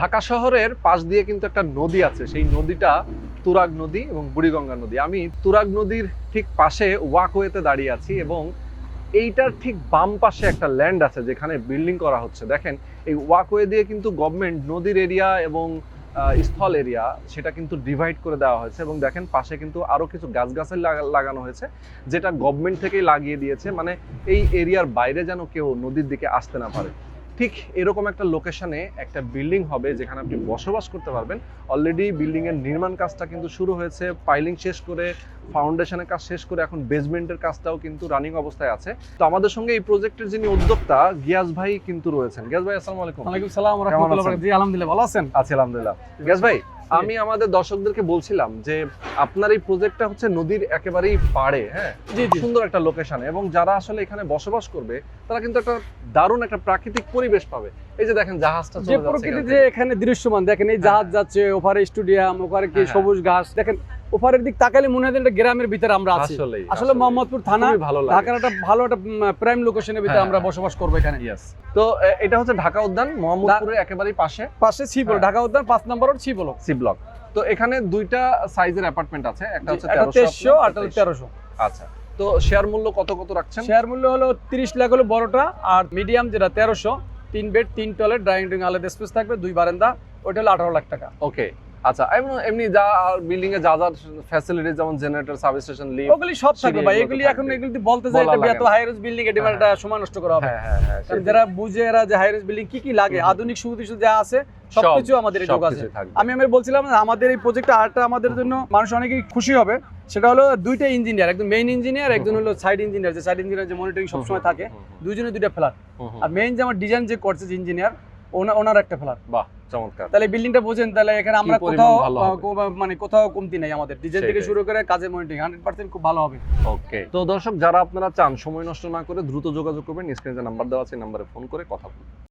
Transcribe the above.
ঢাকা শহরের পাশ দিয়ে কিন্তু একটা নদী আছে, সেই নদীটা তুরাগ নদী এবং বুড়িগঙ্গা নদী। আমি তুরাগ নদীর ঠিক পাশে ওয়াকওয়েতে দাঁড়িয়ে আছি এবং এইটার ঠিক বাম পাশে একটা ল্যান্ড আছে যেখানে বিল্ডিং করা হচ্ছে। দেখেন এই ওয়াকওয়ে দিয়ে কিন্তু গভর্নমেন্ট নদীর এরিয়া এবং স্থল এরিয়া সেটা কিন্তু ডিভাইড করে দেওয়া হয়েছে এবং দেখেন পাশে কিন্তু আরো কিছু গাছগাছালি লাগানো হয়েছে যেটা গভর্নমেন্ট থেকেই লাগিয়ে দিয়েছে, মানে এই এরিয়ার বাইরে যেন কেউ নদীর দিকে আসতে না পারে। ঠিক এরকম একটা লোকেশনে একটা বিল্ডিং হবে যেখানে আপনি বসবাস করতে পারবেন। অলরেডি বিল্ডিং এর নির্মাণ কাজটা কিন্তু শুরু হয়েছে, পাইলিং শেষ করে ফাউন্ডেশনের কাজ শেষ করে এখন বেসমেন্টের কাজটাও কিন্তু রানিং অবস্থায় আছে। তো আমাদের সঙ্গে এই প্রজেক্টের যিনি উদ্যোক্তা গিয়াস ভাই কিন্তু রয়েছেন। গিয়াস ভাই আসসালামু আলাইকুম। ওয়ালাইকুম সালাম ওয়া রাহমাতুল্লাহি ওয়া বারাকাতুহু। জি আলহামদুলিল্লাহ, ভালো আছেন? আছি আলহামদুলিল্লাহ। গিয়াস ভাই, আমি আমাদের দর্শকদেরকে বলছিলাম যে আপনার এই প্রজেক্টটা হচ্ছে নদীর একেবারেই পাড়ে, হ্যাঁ, জি জি, সুন্দর একটা লোকেশনে, এবং যারা আসলে এখানে বসবাস করবে তারা কিন্তু একটা দারুণ একটা প্রাকৃতিক পরিবেশ পাবে। এই যে দেখেন জাহাজটা যে চলে যাচ্ছে প্রকৃতি এখান যে থেকে। এখানে দৃশ্যমান দেখেন, এই জাহাজ যাচ্ছে, ওপারে স্টেডিয়াম, ওপারে কি হ্যাঁ, সবুজ ঘাস দেখেন, ওপারের দিক তাকালে মনে হয় একটা গ্রামের ভিতরে আমরা আছি। আসলে মোহাম্মদপুর থানা, খুবই ভালো লাগে। ঢাকার একটা ভালো একটা প্রাইম লোকেশনের ভিতরে হ্যাঁ, আমরা বসবাস করবো এখানে। Yes. তো এটা হচ্ছে ঢাকা উদ্যান, মোহাম্মদপুরের একেবারেই পাশে, পাশে সি ব্লক, হ্যাঁ। ঢাকা উদ্যান 5 নম্বর সি ব্লক। C block. তো এখানে দুইটা সাইজের অ্যাপার্টমেন্ট আছে, একটা হচ্ছে 1300 আর 1300। আচ্ছা, তো শেয়ার মূল্য কত কত রাখছেন? শেয়ার মূল্য হলো 30 লাখ হলো বড়টা, আর মিডিয়াম যেটা 1300, 3 বেড 3 টয়লেট, ড্রয়িং রুম আলাদা স্পেস থাকবে, 2 বারান্দা, ওটা হলো 18 লাখ টাকা। ওকে, আচ্ছা, এমনি যা বিল্ডিং এ যা যা ফ্যাসিলিটি যেমন জেনারেটর, সাবস্টেশন, লিফট, ওগুলি সব থাকবে ভাই। এগুলি এখন এগুলি বলতে যায় এটা এত হাই রাইজ বিল্ডিং এ ডিমান্ডটা সময় নষ্ট করা হবে। হ্যাঁ, কারণ যারা বুঝে এরা যে হাই রাইজ বিল্ডিং কি কি লাগে, আধুনিক সুবিধা যা আছে সবকিছু আমাদের এই যোগ আছে। আমি বলছিলাম আমাদের এই প্রজেক্টটা আরটা আমাদের জন্য মানুষ অনেকেই খুশি হবে, সেটা হলো দুইটা ইঞ্জিনিয়ার, একজন মেইন ইঞ্জিনিয়ার, একজন হলো সাইড ইঞ্জিনিয়ার। যে সাইড ইঞ্জিনিয়ার যে মনিটরিং সবসময় থাকে, দুইজনে দুইটা ফ্ল্যাট, আর মেইন যে আমার ডিজাইন যে করছে যে ইঞ্জিনিয়ার, ওনার একটা ফ্ল্যাট। বাহ, চমৎকার। তাহলে বিল্ডিংটা বোঝেন, তাহলে এখানে আমরা কোথাও কমতি নাই, আমাদের ডিজাইন থেকে শুরু করে কাজের মনিটরিং 100% খুব ভালো হবে। ওকে, তো দর্শক যারা আপনারা চান সময় নষ্ট না করে দ্রুত যোগাযোগ করবেন, স্ক্রিনে যে নাম্বার দেওয়া আছে নাম্বারে ফোন করে কথা বলুন।